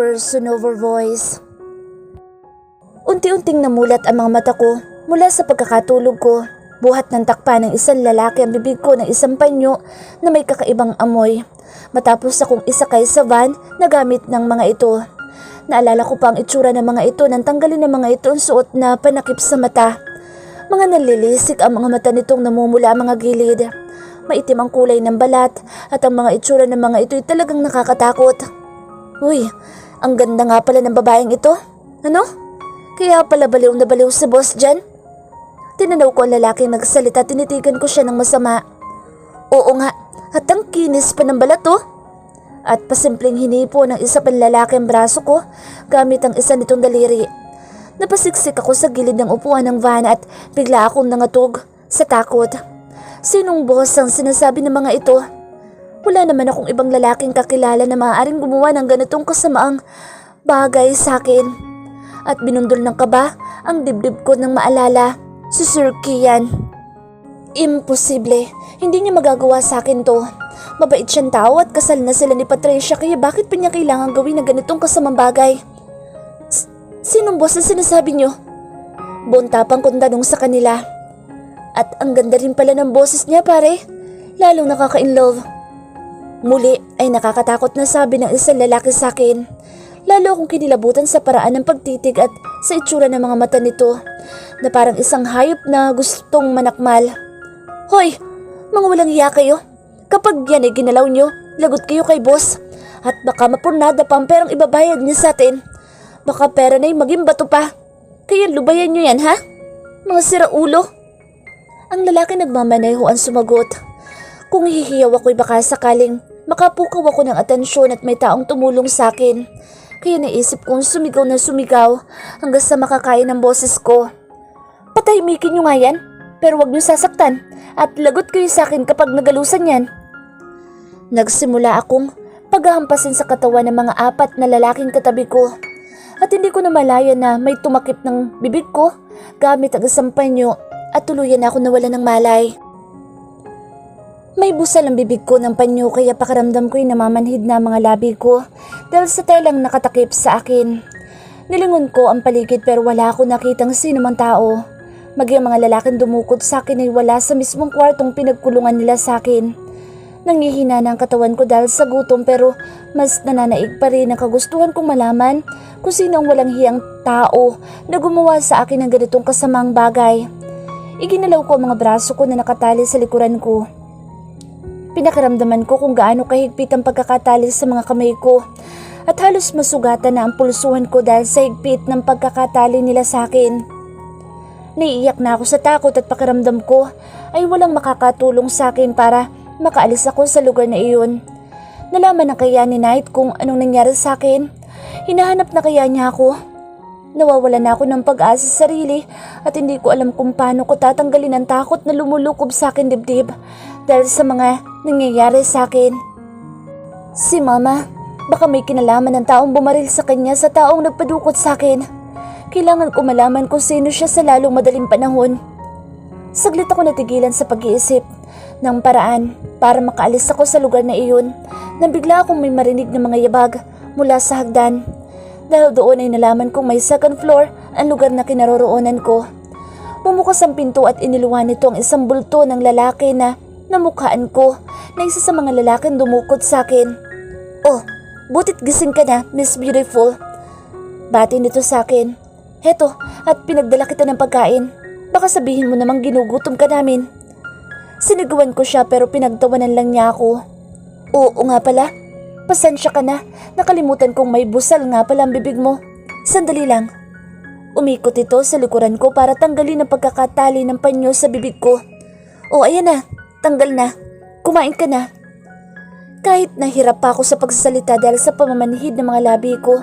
person over voice. Unti-unting namulat ang mga mata ko mula sa pagkakatulog ko. Buhat ng takpa ng isang lalaki ang bibig ko ng isang panyo na may kakaibang amoy. Matapos akong isakay sa van na gamit ng mga ito. Naalala ko pa ang itsura ng mga ito nang tanggalin ng mga ito ang suot na panakip sa mata. Mga nanlilisik ang mga mata nitong namumula ang mga gilid. Maitim ang kulay ng balat at ang mga itsura ng mga ito ay talagang nakakatakot. Uy, ang ganda nga pala ng babaeng ito. Ano? Kaya pala baliw na baliw si boss dyan? Tinanaw ko ang lalaking nagsalita, tinitigan ko siya ng masama. Oo nga, at ang kinis pa ng balat oh. At pasimpleng hinipo ng isa pang lalaki ang braso ko gamit ang isa nitong daliri. Napasiksik ako sa gilid ng upuan ng van at bigla akong nangatog sa takot. Sinong boss ang sinasabi ng mga ito? Wala naman akong ibang lalaking kakilala na maaaring gumawa ng ganitong kasamaang bagay sa akin. At binundol ng kaba ang dibdib ko nang maalala si Sir Kian. Imposible, hindi niya magagawa sa akin to. Mabait siyang tao at kasal na sila ni Patricia, kaya bakit pa niya kailangan gawin na ganitong kasamang bagay? Sinong boss na sinasabi niyo? Buong tapang kong tanong sa kanila. At ang ganda rin pala ng boses niya pare, lalong nakaka-inlove. Muli ay nakakatakot na sabi ng isang lalaki sa akin. Lalo akong kinilabutan sa paraan ng pagtitig at sa itsura ng mga mata nito na parang isang hayop na gustong manakmal. Hoy, mga walang iya kayo. Kapag yan ay ginalaw nyo, lagot kayo kay boss. At baka mapurnada pa ang perang ibabayad niya sa atin. Baka pera na'y maging bato pa. Kaya lubayan nyo yan ha? Mga siraulo. Ang lalaki nagmamaneho ang sumagot. Kung hihiyaw ako'y baka sakaling makapukaw ako ng atensyon at may taong tumulong sa akin. Kaya naisip kong sumigaw na sumigaw hanggang sa makakain ng boses ko. Patahimikin nyo nga yan, pero wag nyo sasaktan at lagot kayo sa akin kapag nagalusan yan. Nagsimula akong paghahampasin sa katawan ng mga apat na lalaking katabi ko. At hindi ko na malaya na may tumakip ng bibig ko gamit ang isang panyo at tuluyan ako nawala ng malay. May busal ang bibig ko ng panyo kaya pakiramdam ko'y namamanhid na mga labi ko dahil sa telang nakatakip sa akin. Nilingon ko ang paligid pero wala ako nakitang sino mang tao. Maging mga lalaking dumukot sa akin ay wala sa mismong kwartong pinagkulungan nila sa akin. Nangihina na ang katawan ko dahil sa gutom pero mas nananaig pa rin ang kagustuhan kong malaman kung sino ang walang hiyang tao na gumawa sa akin ng ganitong kasamang bagay. Iginalaw ko ang mga braso ko na nakatali sa likuran ko. Pinakaramdaman ko kung gaano kahigpit ang pagkakatali sa mga kamay ko at halos masugatan na ang pulsuhan ko dahil sa higpit ng pagkakatali nila sa akin. Naiiyak na ako sa takot at pakiramdam ko ay walang makakatulong sa akin para makaalis ako sa lugar na iyon. Nalaman na kaya ni Knight kung anong nangyari sa akin. Hinahanap na kaya niya ako. Nawawala na ako ng pag-asa sa sarili at hindi ko alam kung paano ko tatanggalin ang takot na lumulukob sa akin dibdib dahil sa mga nangyayari sa akin. Si Mama, baka may kinalaman ng taong bumaril sa kanya sa taong nagpadukot sa akin. Kailangan ko malaman kung sino siya sa lalong madaling panahon. Saglit ako natigilan sa pag-iisip ng paraan para makaalis ako sa lugar na iyon nang bigla akong may marinig ng mga yabag mula sa hagdan. Dahil doon ay nalaman kong may second floor ang lugar na kinaroroonan ko. Bumukas ang pinto at iniluwan nito ang isang bulto ng lalaki na namukhaan ko na isa sa mga lalaking dumukot sa akin. Oh, butit gising ka na, Miss Beautiful. Bati nito sa akin. Heto, at pinagdala kita ng pagkain. Baka sabihin mo namang ginugutom ka namin. Siniguan ko siya pero pinagtawanan lang niya ako. Oo nga pala. Pasensya ka na, nakalimutan kong may busal nga pala ang bibig mo. Sandali lang. Umikot ito sa likuran ko para tanggalin ang pagkakatali ng panyo sa bibig ko. O ayan na, tanggal na. Kumain ka na. Kahit nahirap pa ako sa pagsasalita dahil sa pamamanhid ng mga labi ko,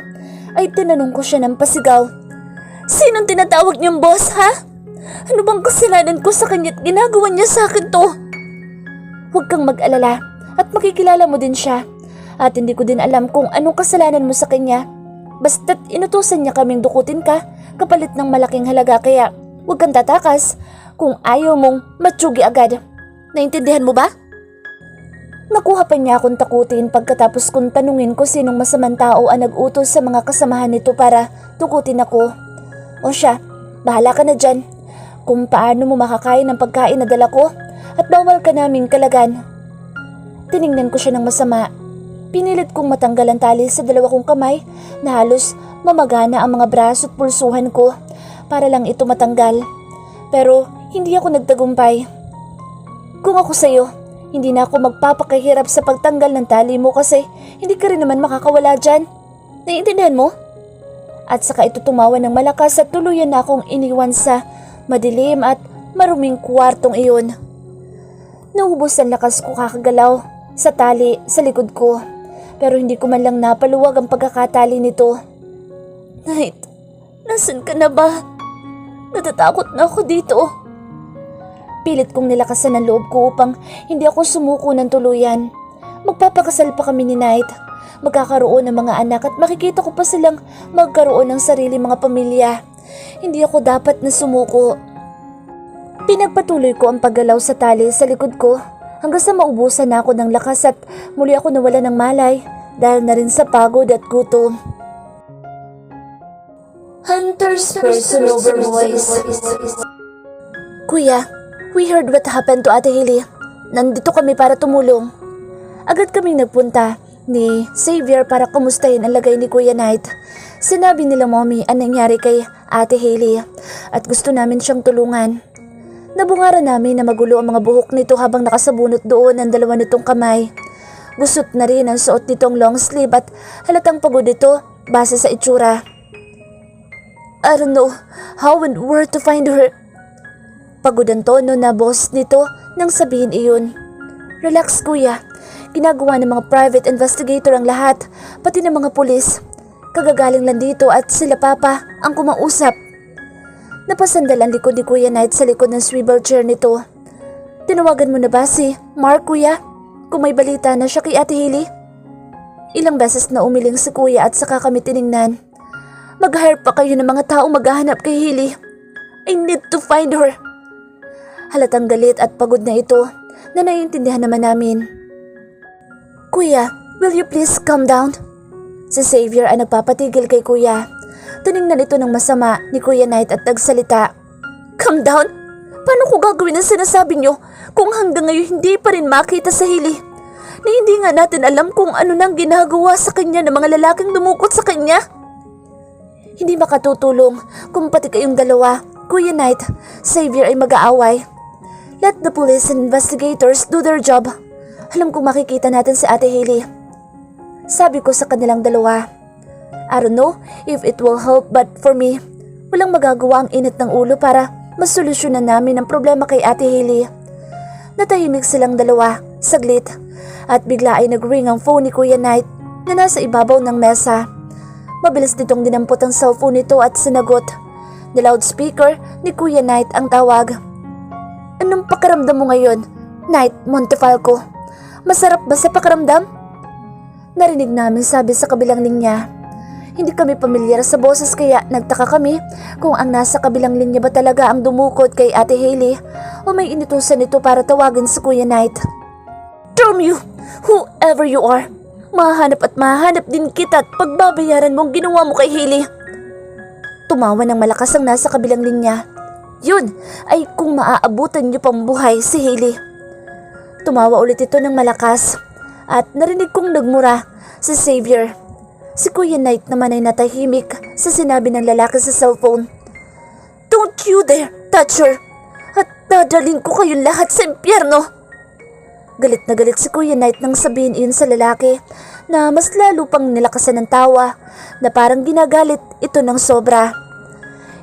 ay tinanong ko siya ng pasigaw. Sinong tinatawag niyong boss ha? Ano bang kasalanan ko sa kanya't ginagawa niya sa akin to? Huwag kang mag-alala at makikilala mo din siya. At hindi ko din alam kung anong kasalanan mo sa kanya. Basta't inutusan niya kaming dukutin ka kapalit ng malaking halaga kaya huwag kang tatakas kung ayaw mong matsugi agad. Naintindihan mo ba? Nakuha pa niya akong takutin pagkatapos kong tanungin kung sinong masamang tao ang nag-utos sa mga kasamahan nito para tukutin ako. O siya, bahala ka na dyan. Kung paano mo makakain ng pagkain na dala ko at bawal ka naming kalagan. Tiningnan ko siya ng masama. Pinilit kong matanggal ang tali sa dalawa kong kamay na halos mamagana ang mga braso at pulsuhan ko para lang ito matanggal. Pero hindi ako nagtagumpay. Kung ako sa'yo, hindi na ako magpapakahirap sa pagtanggal ng tali mo kasi hindi ka rin naman makakawala dyan. Naiintindihan mo? At saka ito tumawa ng malakas at tuluyan na akong iniwan sa madilim at maruming kwartong iyon. Naubos ang lakas ko kakagalaw sa tali sa likod ko pero hindi ko man lang napaluwag ang pagkakatali nito. Night, nasan ka na ba? Natatakot na ako dito. Pilit kong nilakasan ang loob ko upang hindi ako sumuko ng tuluyan. Magpapakasal pa kami ni Night. Magkakaroon ng mga anak at makikita ko pa silang magkaroon ng sarili mga pamilya. Hindi ako dapat na sumuko. Pinagpatuloy ko ang paggalaw sa tali sa likod ko hanggang sa maubusan na ako ng lakas at muli ako nawala ng malay dahil na rin sa pagod at gutom. Hunter's Personal Voice. Kuya, we heard what happened to Ate Hailey. Nandito kami para tumulong. Agad kaming nagpunta ni Xavier para kumustahin ang lagay ni Kuya Knight. Sinabi nila Mommy ang nangyari kay Ate Hailey at gusto namin siyang tulungan. Nabungaran namin na magulo ang mga buhok nito habang nakasabunot doon ang dalawa nitong kamay. Gusot na rin ang suot nitong long sleeve at halatang pagod ito base sa itsura. I don't know how and where to find her. Pagod ang tono na boss nito nang sabihin iyon. Relax kuya, ginagawa ng mga private investigator ang lahat, pati ng mga pulis. Kagagaling lang dito at sila papa ang kumausap. Napasandal ang likod ni Kuya Knight sa likod ng swivel chair nito. Tinawagan mo na ba si Mark kuya? Kung may balita na siya kay Ate Hailey? Ilang beses na umiling si kuya at saka kami tiningnan. Mag-hire pa kayo ng mga tao maghahanap kay Hailey. I need to find her. Halatang galit at pagod na ito na naiintindihan naman namin. Kuya, will you please calm down? Si Xavier ay nagpapatigil kay kuya. Tiningnan ito ng masama ni Kuya Knight at nagsalita. Calm down? Paano ko gagawin ang sinasabi niyo kung hanggang ngayon hindi pa rin makita sa Hailey? Na hindi nga natin alam kung ano nang ginagawa sa kanya ng mga lalaking dumukot sa kanya? Hindi makatutulong kung pati kayong dalawa, Kuya Knight, Xavier ay mag-aaway. Let the police and investigators do their job. Alam kong makikita natin si Ate Hailey. Sabi ko sa kanilang dalawa. I don't know if it will help but for me, walang magagawa ang init ng ulo para masolusyonan namin ang problema kay Ate Hailey. Natahimik silang dalawa, saglit, at bigla ay nag-ring ang phone ni Kuya Knight na nasa ibabaw ng mesa. Mabilis nitong dinampot ang cellphone nito at sinagot. The loudspeaker ni Kuya Knight ang tawag. Anong pakiramdam mo ngayon, Knight Montefalco? Masarap ba sa pakiramdam? Narinig namin sabi sa kabilang linya. Hindi kami pamilyar sa boses kaya nagtaka kami kung ang nasa kabilang linya ba talaga ang dumukot kay Ate Hailey o may inutusan nito para tawagin si Kuya Knight. Damn you, whoever you are! Mahanap at mahanap din kita at pagbabayaran mong ginawa mo kay Hailey. Tumawa ng malakas ang nasa kabilang linya. Yun ay kung maaabutan niyo pang buhay si Hailey. Tumawa ulit ito ng malakas at narinig kong nagmura si Xavier. Si Kuya Knight naman ay natahimik sa sinabi ng lalaki sa cellphone. Don't you dare touch her at dadalhin ko kayong lahat sa impyerno. Galit na galit si Kuya Knight nang sabihin iyon sa lalaki na mas lalo pang nilakasan ng tawa na parang ginagalit ito ng sobra.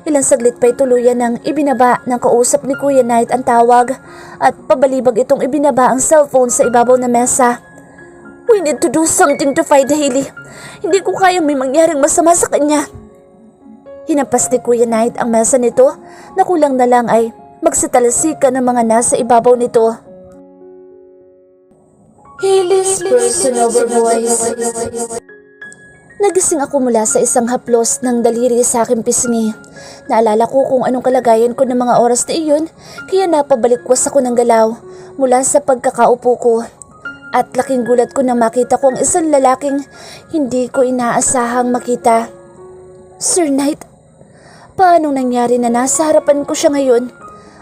Ilang saglit pa'y tuluyan nang ibinaba ng kausap ni Kuya Knight ang tawag at pabalibag itong ibinaba ang cellphone sa ibabaw ng mesa. We need to do something to find Hailey. Hindi ko kayang may mangyaring masama sa kanya. Hinampas ni Kuya Knight ang mesa nito na kulang na lang ay magsitalasika ng mga nasa ibabaw nito. Hailey's Personal Voice. Nagising ako mula sa isang haplos ng daliri sa aking pisngi. Naalala ko kung anong kalagayan ko ng mga oras na iyon, kaya napabalikwas ako ng galaw mula sa pagkakaupo ko. At laking gulat ko nang makita ko ang isang lalaking hindi ko inaasahang makita. Sir Knight, paanong nangyari na nasa harapan ko siya ngayon?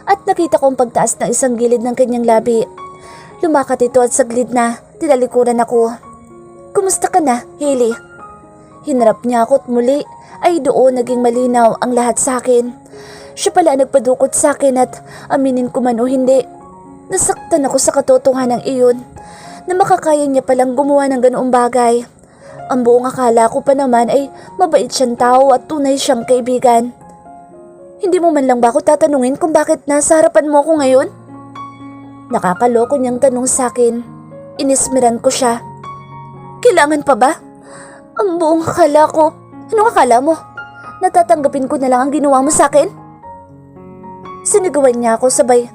At nakita ko ang pagtaas ng isang gilid ng kanyang labi. Lumakat ito at saglit na tinalikuran ako. Kumusta ka na, Hailey? Hinarap niya ako at muli ay doon naging malinaw ang lahat sa akin. Siya pala nagpadukot sa akin at aminin ko man o hindi, nasaktan ako sa katotohanan ng iyon na makakaya niya palang gumawa ng ganoong bagay. Ang buong akala ko pa naman ay mabait siyang tao at tunay siyang kaibigan. Hindi mo man lang ba ako tatanungin kung bakit nasa harapan mo ako ngayon? Nakakaloko niyang tanong sa akin. Inismiran ko siya. Kailangan pa ba? Ang buong akala ko. Anong akala mo? Natatanggapin ko na lang ang ginawa mo sa akin? Sinigawan niya ako sabay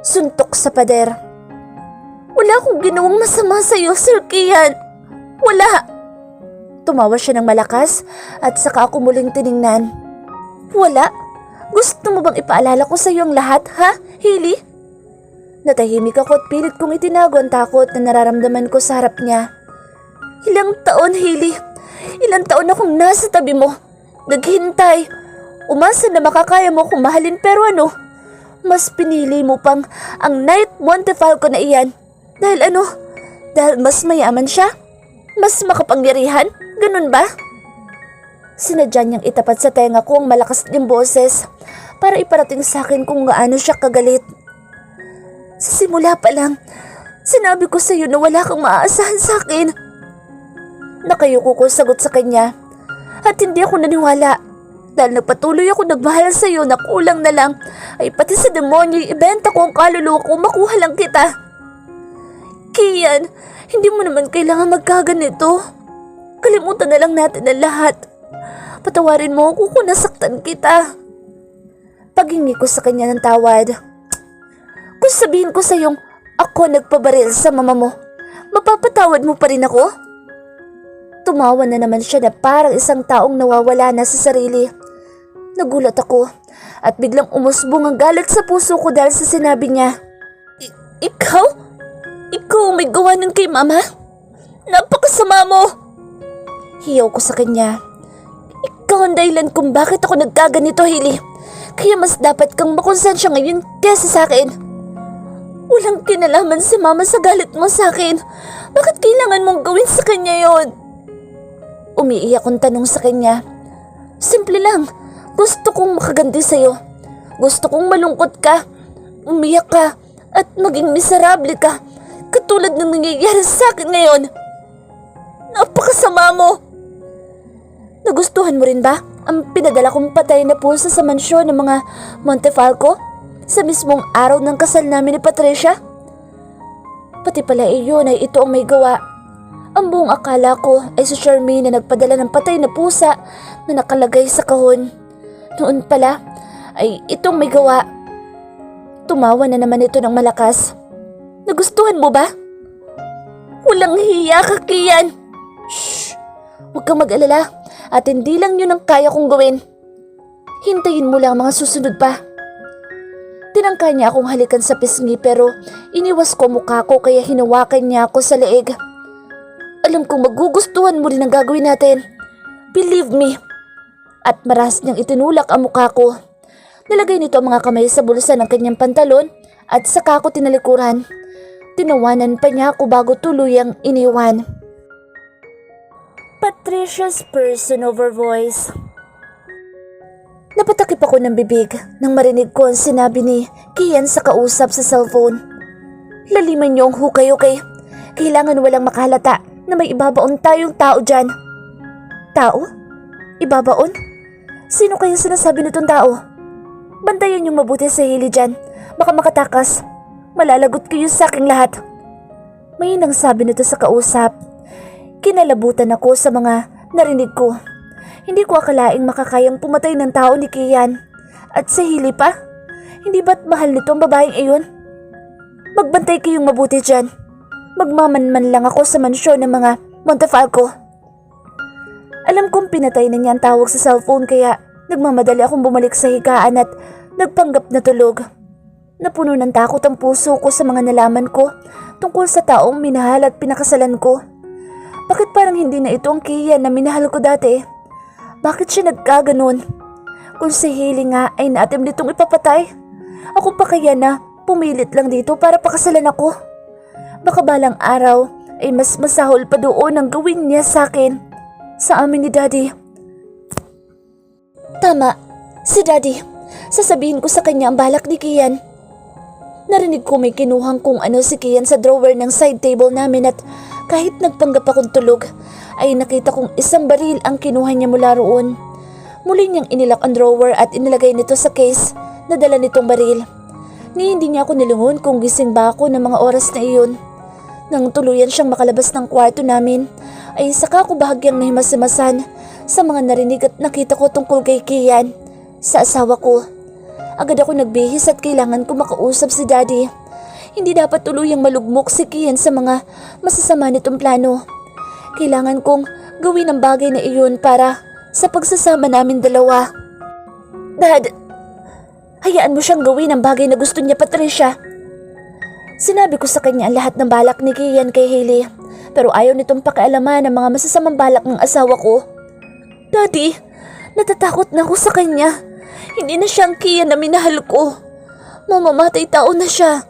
suntok sa pader. Wala akong ginawang masama sa'yo, Sir Kian. Wala. Tumawa siya ng malakas at saka ako muling tiningnan. Wala? Gusto mo bang ipaalala ko sa'yo ang lahat, ha, Hailey? Natahimik ako at pilit kong itinago ang takot na nararamdaman ko sa harap niya. Ilang taon, Hailey? Ilang taon akong nasa tabi mo. Naghintay. Umasa na makakaya mo akong mahalin pero ano? Mas pinili mo pang ang Knight Montefalco na iyan. Dahil ano? Dahil mas mayaman siya? Mas makapangyarihan? Ganun ba? Sinadya niyang itapat sa tenga ko ang malakas niyang boses para iparating sa akin kung gaano siya kagalit. Sa simula pa lang, sinabi ko sa iyo na wala kang maaasahan sa akin. Nakayuko ko sagot sa kanya at hindi ako naniwala dahil nagpatuloy ako nagmahal sa iyo na kulang na lang ay pati sa demonyo ibenta ko ang kaluluwa ko makuha lang kita. Kian, hindi mo naman kailangan magkaganito. Kalimutan na lang natin ang lahat. Patawarin mo ako kung nasaktan kita. Paghingi ko sa kanya ng tawad. Kung sabihin ko sa iyong ako nagpabaril sa mama mo, mapapatawad mo pa rin ako? Tumawa na naman siya na parang isang taong nawawala na sa sarili. Nagulat ako at biglang umusbong ang galit sa puso ko dahil sa sinabi niya. Ikaw? Ikaw ang may gawa nun kay mama? Napakasama mo! Hiyaw ko sa kanya. Ikaw ang dahilan kung bakit ako nagkaganito, Hailey. Kaya mas dapat kang makonsensya ngayon kesa sa akin. Walang kinalaman si mama sa galit mo sa akin. Bakit kailangan mong gawin sa kanya yon? Umiiyak kong tanong sa kanya. Simple lang. Gusto kong makaganti sa'yo. Gusto kong malungkot ka, umiyak ka, at maging miserable ka. Katulad ng nangyayari sa akin ngayon. Napakasama mo! Nagustuhan mo rin ba ang pinadala kong patay na pusa sa mansyon ng mga Montefalco sa mismong araw ng kasal namin ni Patricia? Pati pala iyon ay ito ang may gawa. Ang buong akala ko ay si Charmaine na nagpadala ng patay na pusa na nakalagay sa kahon. Noon pala ay itong may gawa. Tumawa na naman ito ng malakas. Nagustuhan mo ba? Walang hiya ka, Kian. Shh! Huwag kang mag-alala at hindi lang yun ang kaya kong gawin. Hintayin mo lang mga susunod pa. Tinangka niya akong halikan sa pisngi pero iniwas ko mukha ko kaya hinawakan niya ako sa leeg. Alam kong magugustuhan mo rin ang gagawin natin. Believe me. At maras niyang itinulak ang mukha ko. Nalagay nito ang mga kamay sa bulsa ng kanyang pantalon at saka ako tinalikuran. Tinawanan pa niya ako bago tuluyang iniwan. Patricia's person-over voice. Napatakip ako ng bibig nang marinig ko ang sinabi ni Kian sa kausap sa cellphone. Laliman niyo ang hukay, okay? Kailangan walang makahalata na may ibabaon tayong tao dyan. Tao? Ibabaon? Sino kaya sinasabi nitong tao? Bantayan niyong mabuti sa hili dyan. Baka makatakas. Malalagot kayo sa aking lahat. May nang sabi nito sa kausap. Kinalabutan ako sa mga narinig ko. Hindi ko akalaing makakayang pumatay ng tao ni Kian. At sa hili pa? Hindi ba't mahal nito ang babaeng iyon? Magbantay kayong mabuti dyan. Magmamanman lang ako sa mansyon ng mga Montefalco. Alam kong pinatay na niya ang tawag sa cellphone kaya nagmamadali akong bumalik sa higaan at nagpanggap na tulog. Napuno ng takot ang puso ko sa mga nalaman ko tungkol sa taong minahal at pinakasalan ko. Bakit parang hindi na ito ang Kian na minahal ko dati? Bakit siya nagkaganon? Kung si Hailey nga ay naatim nitong ipapatay, ako pa kaya na pumilit lang dito para pakasalan ako? Baka balang araw ay mas masahol pa doon ang gawin niya sa akin, sa amin ni Daddy. Tama, si Daddy. Sasabihin ko sa kanya ang balak ni Kian. Narinig ko may kinuhang kung ano si Kian sa drawer ng side table namin at kahit nagpanggap akong tulog, ay nakita kong isang baril ang kinuha niya mula roon. Muli niyang inilak ang drawer at inilagay nito sa case na dala nitong baril. Ni hindi niya ako nilingon kung gising ba ako ng mga oras na iyon. Nang tuluyan siyang makalabas ng kwarto namin, ay saka ako bahagyang nahimas-himasan sa mga narinig at nakita ko tungkol kay Kian, sa asawa ko. Agad ako nagbihis at kailangan ko makausap si Daddy. Hindi dapat tuluyang malugmok si Kian sa mga masasama nitong plano. Kailangan kong gawin ang bagay na iyon para sa pagsasama namin dalawa. Dad, hayaan mo siyang gawin ang bagay na gusto niya, Patricia. Sinabi ko sa kanya ang lahat ng balak ni Kian kay Hailey, pero ayaw nitong pakialaman ang mga masasamang balak ng asawa ko. Daddy, natatakot na ako sa kanya. Hindi na siya ang Kian na minahal ko. Mamamatay tao na siya.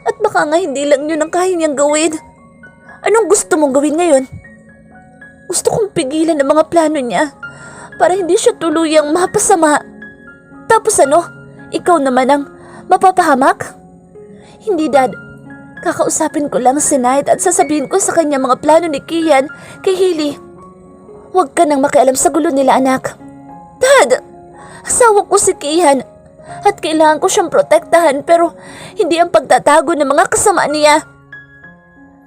At baka nga hindi lang yun ang kaya niyang gawin. Anong gusto mong gawin ngayon? Gusto kong pigilan ang mga plano niya para hindi siya tuluyang mapasama. Tapos ano? Ikaw naman ang mapapahamak? Hindi, Dad. Kakausapin ko lang si Knight at sasabihin ko sa kanya mga plano ni Kian kay Hailey. Huwag ka nang makialam sa gulo nila, anak. Dad! Asawa ko si Kian at kailangan ko siyang protektahan pero hindi ang pagtatago ng mga kasama niya.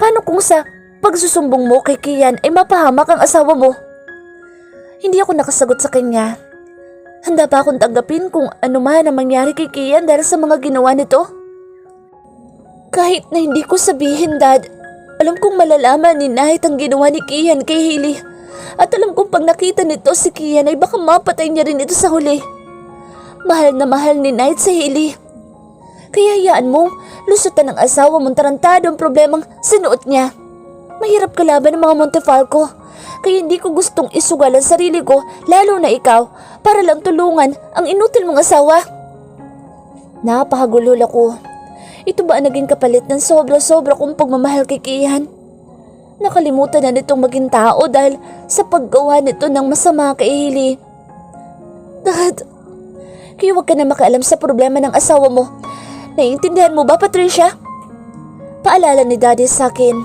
Paano kung sa pagsusumbong mo kay Kian ay mapahamak ang asawa mo? Hindi ako nakasagot sa kanya. Handa ba akong tanggapin kung ano man ang mangyari kay Kian dahil sa mga ginawa nito? Kahit na hindi ko sabihin, Dad, alam kong malalaman ni Knight ang ginawa ni Kian kay Hailey. At alam kong pag nakita nito si Kian ay baka mapatay niya rin ito sa huli. Mahal na mahal ni Knight si Hailey. Kaya hayaan mong lusutan ng asawa mong tarantado ang problemang sinuot niya. Mahirap kalaban ng mga Montefalco. Kaya hindi ko gustong isugal ang sarili ko, lalo na ikaw, para lang tulungan ang inutil mong asawa. Napakagulol ako. Ito ba ang naging kapalit ng sobra-sobra kong pagmamahal kay Kian? Nakalimutan na nitong maging tao dahil sa paggawa nito ng masama kay Hailey. Dad, kaya huwag ka na makialam sa problema ng asawa mo. Naiintindihan mo ba, Patricia? Paalala ni Daddy sa akin.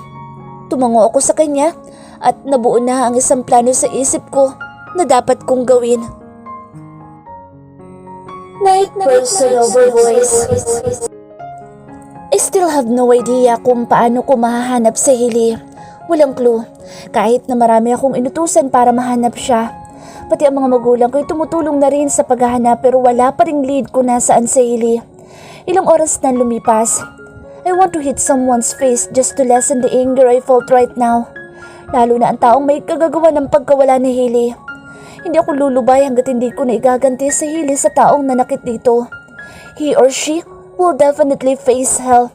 Tumango ako sa kanya at nabuo na ang isang plano sa isip ko na dapat kong gawin. Night personal voice. I still have no idea kung paano ko mahahanap si Hailey. Walang clue, kahit na marami akong inutusan para mahanap siya. Pati ang mga magulang ko'y tumutulong na rin sa paghahanap pero wala pa ring lead kung nasaan si Hailey. Ilang oras na lumipas. I want to hit someone's face just to lessen the anger I felt right now. Lalo na ang taong may kagagawa ng pagkawala ni Hailey. Hindi ako lulubay hanggat hindi ko na igaganti si Hailey sa taong nanakit dito. He or she will definitely face hell.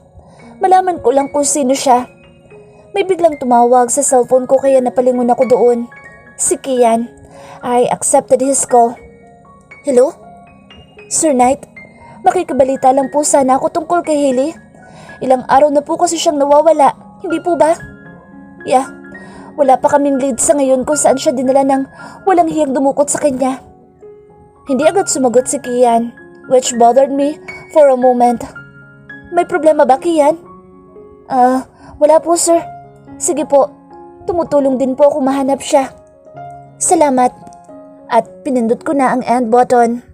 Malaman ko lang kung sino siya. May biglang tumawag sa cellphone ko kaya napalingon ako doon. Si Kian. I accepted his call. Hello? Sir Knight, makikabalita lang po sana ako tungkol kay Hailey. Ilang araw na po kasi siyang nawawala, hindi po ba? Yeah, wala pa kaming lead sa ngayon kung saan siya dinala ng walang hiyang dumukot sa kanya. Hindi agad sumagot si Kian, which bothered me for a moment. May problema ba, Kian? Wala po, sir. Sige po, tumutulong din po ako mahanap siya. Salamat. At pinindot ko na ang end button.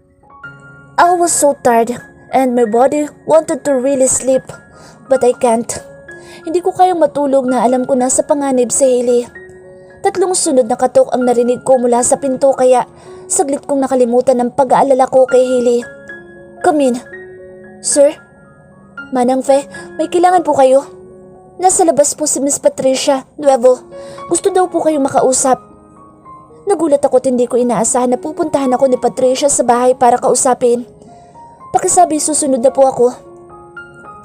I was so tired and my body wanted to really sleep, but I can't. Hindi ko kayang matulog na alam ko na sa panganib si Hailey. 3 sunod na katok ang narinig ko mula sa pinto kaya saglit kong nakalimutan ang pag-aalala ko kay Hailey. Come in. Sir? Manang Fe, may kailangan po kayo? Nasa labas po si Miss Patricia Nuevo. Gusto daw po kayong makausap. Nagulat ako at hindi ko inaasahan na pupuntahan ako ni Patricia sa bahay para kausapin. Pakisabi susunod na po ako.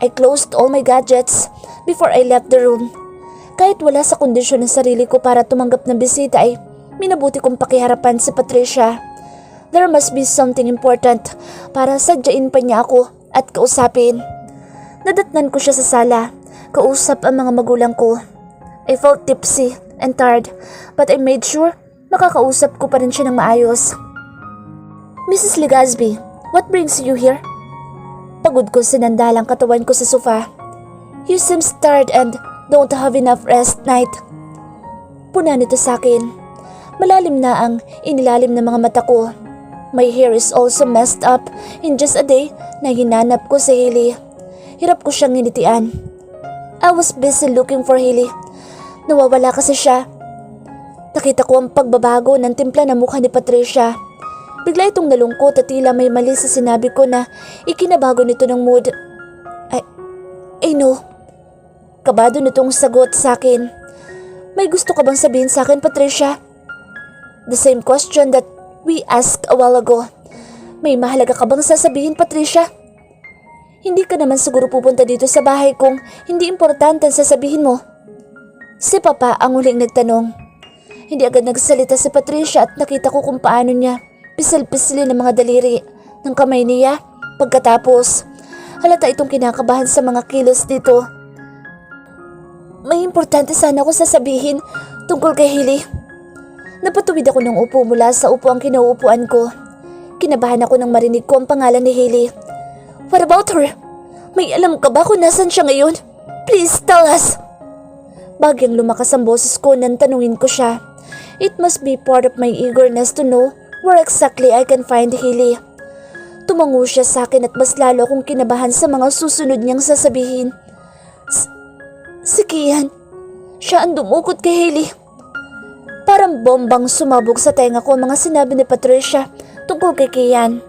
I closed all my gadgets, before I left the room. Kahit wala sa kondisyon ng sarili ko para tumanggap ng bisita ay minabuti kong pakiharapan si Patricia. There must be something important para sadyain pa niya ako at kausapin. Nadatnan ko siya sa sala, kausap ang mga magulang ko. I felt tipsy and tired but I made sure makakausap ko pa rin siya ng maayos. Mrs. Legaspi, what brings you here? Pagod ko sinandalang katawan ko sa sofa. You seem tired and don't have enough rest night. Puna nito sa akin. Malalim na ang inilalim ng mga mata ko. My hair is also messed up in just a day na hinanap ko si Hailey. Hirap ko siyang nginitian. I was busy looking for Hailey. Nawawala kasi siya. Nakita ko ang pagbabago ng timpla ng mukha ni Patricia. Bigla itong nalungkot at tila may mali sa sinabi ko na ikinabago nito ng mood. I know. Kabado nitong sagot sa akin. May gusto ka bang sabihin sa akin, Patricia? The same question that we asked a while ago. May mahalaga ka bang sasabihin, Patricia? Hindi ka naman siguro pupunta dito sa bahay kung hindi importante ang sasabihin mo. Si Papa ang huling nagtanong. Hindi agad nagsalita si Patricia at nakita ko kung paano niya pisil-pisilin ng mga daliri ng kamay niya. Pagkatapos, halata itong kinakabahan sa mga kilos dito. May importante sana ako sasabihin tungkol kay Hailey. Napatuwid ako ng upo mula sa upuang kinauupuan ko. Kinabahan ako nang marinig ko ang pangalan ni Hailey. What about her? May alam ka ba kung nasan siya ngayon? Please tell us! Bagyang lumakas ang boses ko nang tanungin ko siya. It must be part of my eagerness to know where exactly I can find Hailey. Tumango siya sa akin at mas lalo akong kinabahan sa mga susunod niyang sasabihin. Si Kian, siya ang dumukot kay Hailey. Parang bombang sumabog sa tenga ko ang mga sinabi ni Patricia tungkol kay Kian.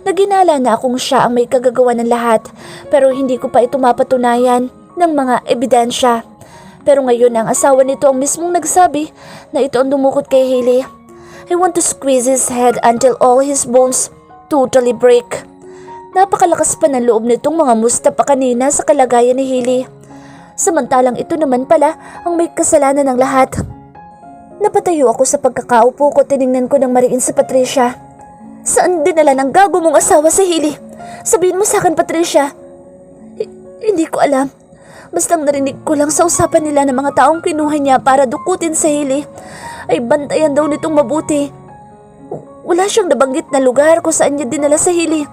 Naginala na akong siya ang may kagagawa ng lahat pero hindi ko pa ito mapatunayan ng mga ebidensya. Pero ngayon ang asawa nito ang mismong nagsabi na ito ang dumukot kay Hailey. I want to squeeze his head until all his bones totally break. Napakalakas pa ng loob nitong mga musta pa kanina sa kalagayan ni Hailey. Samantalang ito naman pala ang may kasalanan ng lahat. Napatayo ako sa pagkakaupo ko, tiningnan ko ng mariin si Patricia. Saan dinala ng gago mong asawa si Hailey? Sabihin mo sa akin, Patricia. Hindi ko alam. Bastang narinig ko lang sa usapan nila ng mga taong kinuha niya para dukutin si Hailey. Ay bantayan daw nitong mabuti. Wala siyang nabanggit na lugar kung saan niya dinala si Hailey.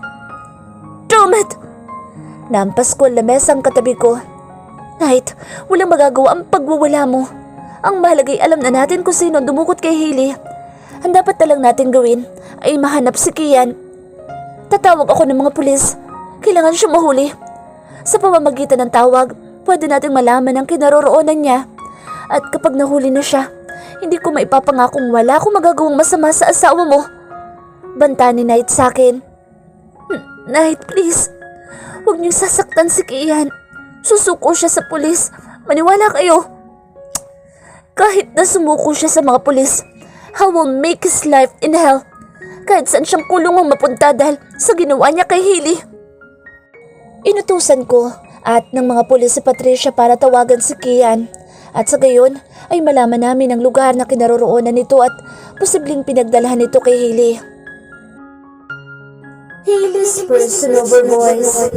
Damn it! Nampas ko ang lamesang katabi ko. Night, walang magagawa ang pagwawala mo. Ang mahalagay alam na natin kung sino dumukot kay Hailey. Ang dapat na lang natin gawin ay mahanap si Kian. Tatawag ako ng mga pulis. Kailangan siya mahuli. Sa pamamagitan ng tawag, pwede nating malaman ang kinaroroonan niya. At kapag nahuli na siya, hindi ko maipapangakong wala akong magagawang masama sa asawa mo. Banta ni Night sa akin. Night, please. Huwag niyong sasaktan si Kian. Susuko siya sa pulis. Maniwala kayo. Kahit na sumuko siya sa mga pulis, I will make his life in hell. Kahit saan siyang kulong ang mapunta dahil sa ginawa niya kay Hailey. Inutusan ko at ng mga pulis si Patricia para tawagan si Kian. At sa gayon ay malaman namin ang lugar na kinaroroonan nito at posibleng pinagdalahan nito kay Hailey. Hailey's personal voice.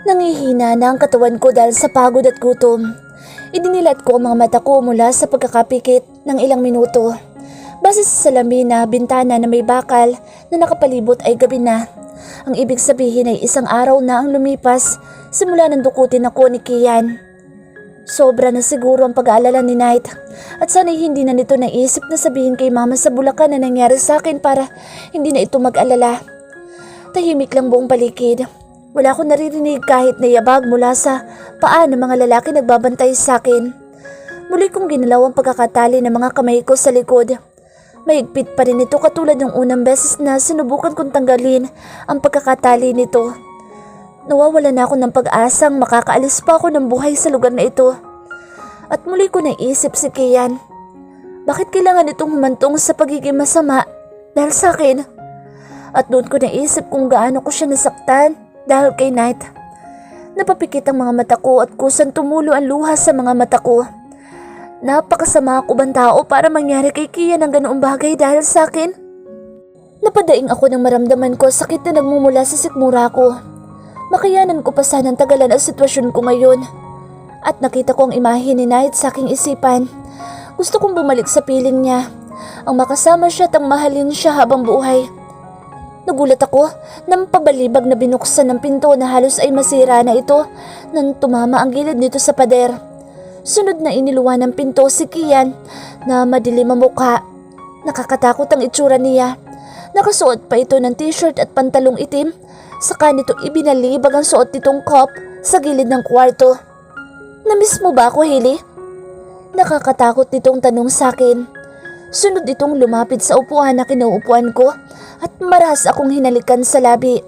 Nangihina na ang katawan ko dahil sa pagod at gutom. Idinilat ko ang mga mata ko mula sa pagkakapikit ng ilang minuto. Base sa salamin na bintana na may bakal na nakapalibot ay gabi na. Ang ibig sabihin ay isang araw na ang lumipas simula nang dukutin ako ni Kian. Sobra na siguro ang pag-aalala ni Night at sana'y hindi na nito naisip na sabihin kay Mama sa Bulacan na nangyari sa akin para hindi na ito mag-alala. Tahimik lang buong paligid. Wala akong naririnig kahit na yabag mula sa paa ng mga lalaki nagbabantay sa akin. Muli kong ginalaw ang pagkakatali ng mga kamay ko sa likod. Mahigpit pa rin ito katulad ng unang beses na sinubukan kong tanggalin ang pagkakatali nito. Nawawalan na ako ng pag-asang makakaalis pa ako ng buhay sa lugar na ito. At muli ko naisip si Kian. Bakit kailangan itong humantong sa pagiging masama dahil sa akin? At doon ko naisip kung gaano ko siya nasaktan dahil kay Night. Napapikit ang mga mata ko at kusang tumulo ang luha sa mga mata ko. Napakasama ako bang tao para mangyari kay Kian ang ganoong bagay dahil sa akin? Napadaing ako nang maramdaman ko sakit na nagmumula sa sikmura ko. Makayanan ko pa sanang tagalan ang sitwasyon ko ngayon. At nakita ko ang imahe ni Knight sa aking isipan. Gusto kong bumalik sa piling niya. Ang makasama siya at ang mahalin siya habang buhay. Nagulat ako nang pabalibag na binuksan ng pinto na halos ay masira na ito nang tumama ang gilid nito sa pader. Sunod na iniluwan ng pinto si Kian na madilim ang mukha. Nakakatakot ang itsura niya. Nakasuot pa ito ng t-shirt at pantalong itim. Saka nito ibinalibag ang suot nitong cup sa gilid ng kwarto. Namiss mo ba ako, Hailey? Nakakatakot nitong tanong sa akin. Sunod itong lumapit sa upuan na kinuupuan ko at marahas akong hinalikan sa labi.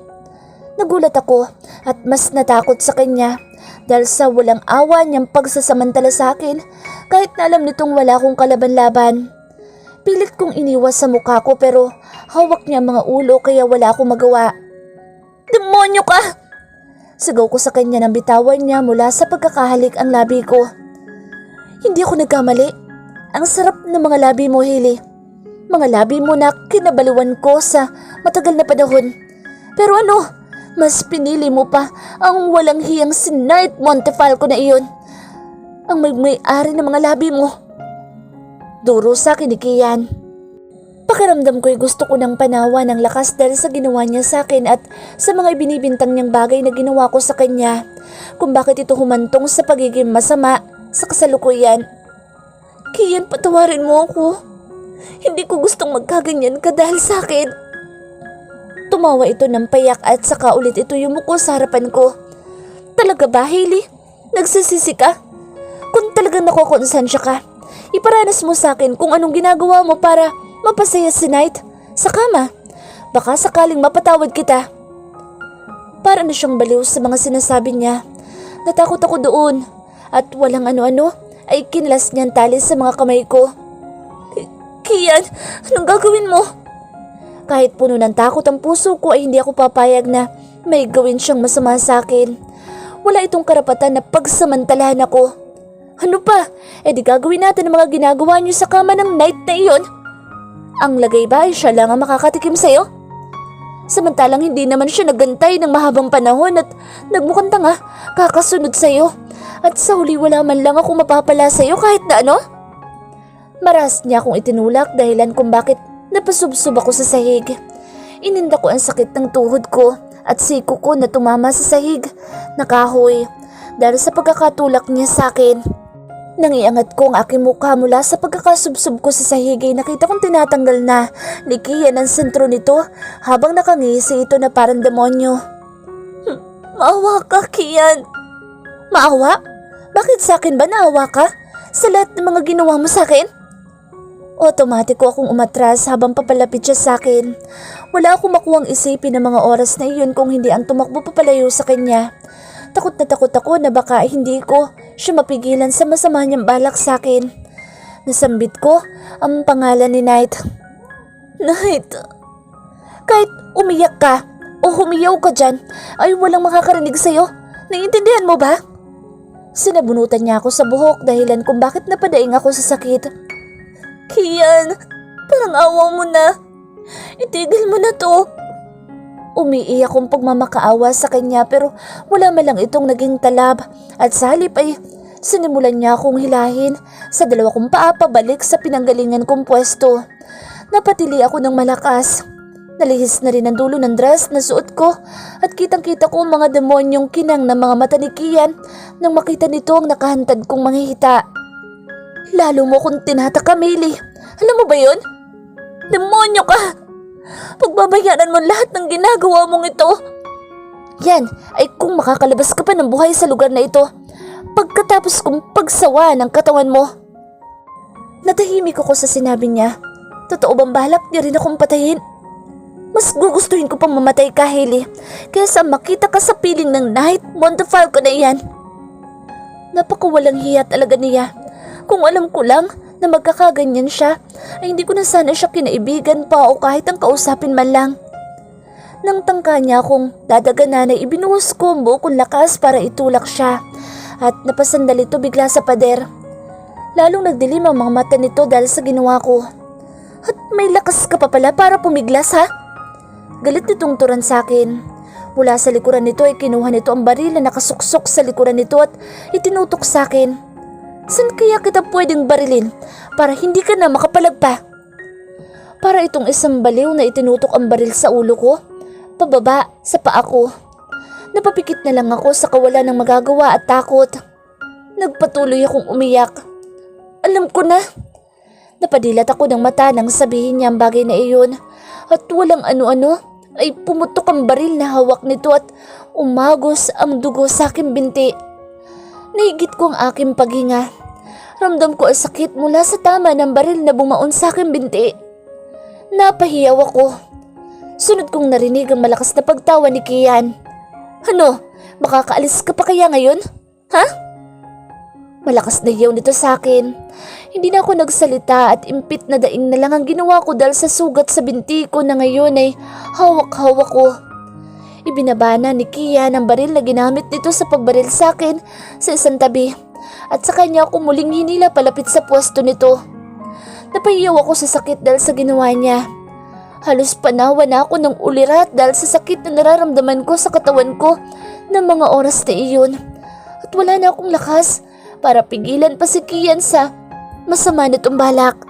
Nagulat ako at mas natakot sa kanya dahil sa walang awa niyang pagsasamantala sa akin kahit na alam nitong wala akong kalaban-laban. Pilit kong iniwas sa mukha ko pero hawak niya ang mga ulo kaya wala akong magawa. Demonyo ka! Sigaw ko sa kanya nang bitawan niya mula sa pagkakahalik ang labi ko. Hindi ako nagkamali. Ang sarap ng mga labi mo, Hailey. Mga labi mo na kinabaliwan ko sa matagal na panahon. Pero ano, mas pinili mo pa ang walang hiyang si Knight Montefalco na iyon. Ang may-ari ng mga labi mo. Duro sa akin ni Kian. Pakiramdam ko'y gusto ko ng panawa ng lakas dahil sa ginawa niya sa akin at sa mga ibinibintang niyang bagay na ginawa ko sa kanya. Kung bakit ito humantong sa pagiging masama sa kasalukuyan. Kian, patawarin mo ako. Hindi ko gustong magkaganyan ka dahil sa akin. Tumawa ito ng payak at saka ulit ito yumuko sa harapan ko. Talaga ba, Hailey? Nagsisisi ka? Kung talagang nakokonsensya ka, iparanas mo sa akin kung anong ginagawa mo para mapasaya si Knight sa kama. Baka sakaling mapatawad kita. Para na siyang baliw sa mga sinasabi niya. Natakot ako doon at walang ano-ano ay kinlas niyang tali sa mga kamay ko. Kian, anong gagawin mo? Kahit puno ng takot ang puso ko ay hindi ako papayag na may gawin siyang masama sa akin. Wala itong karapatan na pagsamantalahan ako. Ano pa? E di gagawin natin ang mga ginagawa niyo sa kama ng Knight na iyon? Ang lagay ba ay siya lang ang makakatikim sa'yo? Samantalang hindi naman siya naggantay ng mahabang panahon at nagmukhang tanga kakasunod sa'yo. At sa huli wala man lang ako mapapala sa'yo kahit na ano? Maras niya akong itinulak dahilan kung bakit napasubsob ako sa sahig. Ininda ko ang sakit ng tuhod ko at siko ko na tumama sa sahig na kahoy dahil sa pagkakatulak niya sa akin. Nang iangat ko ang aking mukha mula sa pagkakasubsob ko sa sahig ay nakita kong tinatanggal na ni Kian ang sentro nito habang nakangisi ito na parang demonyo. Maawa ka, Kian. Maawa? Bakit sa akin ba naawa ka? Sa lahat ng mga ginawa mo sa akin? Otomatiko akong umatras habang papalapit siya sa akin. Wala akong makuhang isipin ng mga oras na iyon kung hindi ang tumakbo papalayo sa kanya. Takot na takot ako na baka hindi ko siya mapigilan sa masama niyang balak sa akin. Nasambit ko ang pangalan ni Knight. Knight! Kahit umiyak ka o humiyaw ka dyan ay walang makakarinig sa'yo. Naiintindihan mo ba? Sinabunutan niya ako sa buhok dahilan kung bakit napadaing ako sa sakit. Kian, parang awa mo na. Itigil mo na to. Umiiyak akong pagmamakaawa sa kanya pero wala man lang itong naging talab at sa halip ay sinimulan niya akong hilahin sa dalawa kong paa pabalik sa pinanggalingan kong pwesto. Napatili ako ng malakas. Nalihis na rin ang dulo ng dress na suot ko at kitang-kita ko ang mga demonyong kinang ng mga mata ni Kian nang makita nito ang nakahantad kong manghihita. Lalo mo kong tinatakam, Hailey. Alam mo ba yun? Demonyo ka! Pagbabayaran mo lahat ng ginagawa mong ito. Yan ay kung makakalabas ka pa ng buhay sa lugar na ito pagkatapos kong pagsawa ng katawan mo. Natahimik ako sa sinabi niya. Totoo bang balak niya rin akong patayin? Mas gugustuhin ko pang mamatay ka, Hailey, kaysa makita ka sa piling ng Knight Montefalco na iyan. Napakawalang hiya talaga niya. Kung alam ko lang na magkakaganyan siya, ay hindi ko na sana siya kinaibigan pa o kahit ang kausapin man lang. Nang tangka niya akong dadaganan ay ibinuhos ko ang buo kong lakas para itulak siya at napasandal ito bigla sa pader. Lalong nagdilim ang mga mata nito dahil sa ginawa ko. At may lakas ka pa pala para pumiglas ha? Galit nitong turan sa akin. Mula sa likuran nito ay kinuha nito ang baril na nakasuksok sa likuran nito at itinutok sa akin. Saan kaya kita pwedeng barilin para hindi ka na makapalagpa? Para itong isang baliw na itinutok ang baril sa ulo ko, pababa sa paa ko. Napapikit na lang ako sa kawalan ng magagawa at takot. Nagpatuloy akong umiyak. Alam ko na. Napadilat ako ng mata nang sabihin niya ang bagay na iyon at walang ano-ano ay pumutok ang baril na hawak nito at umagos ang dugo sa aking binti. Nahigit ko ang aking paghinga. Ramdam ko ang sakit mula sa tama ng baril na bumaon sa aking binti. Napahiyaw ako. Sunod kong narinig ang malakas na pagtawa ni Kian. Ano? Makakaalis ka pa kaya ngayon? Ha? Malakas na hiyaw nito sa akin. Hindi na ako nagsalita at impit na daing na lang ang ginawa ko dahil sa sugat sa binti ko na ngayon ay hawak-hawak ko. Ibinabana ni Kian ang baril na ginamit nito sa pagbaril sa akin sa isang tabi at sa kanya ako muling hinila palapit sa pwesto nito. Napahiyaw ako sa sakit dahil sa ginawa niya. Halos panawa na ako ng ulirat dahil sa sakit na nararamdaman ko sa katawan ko ng mga oras na iyon. At wala na akong lakas para pigilan pa si Kian sa masama nitong balak.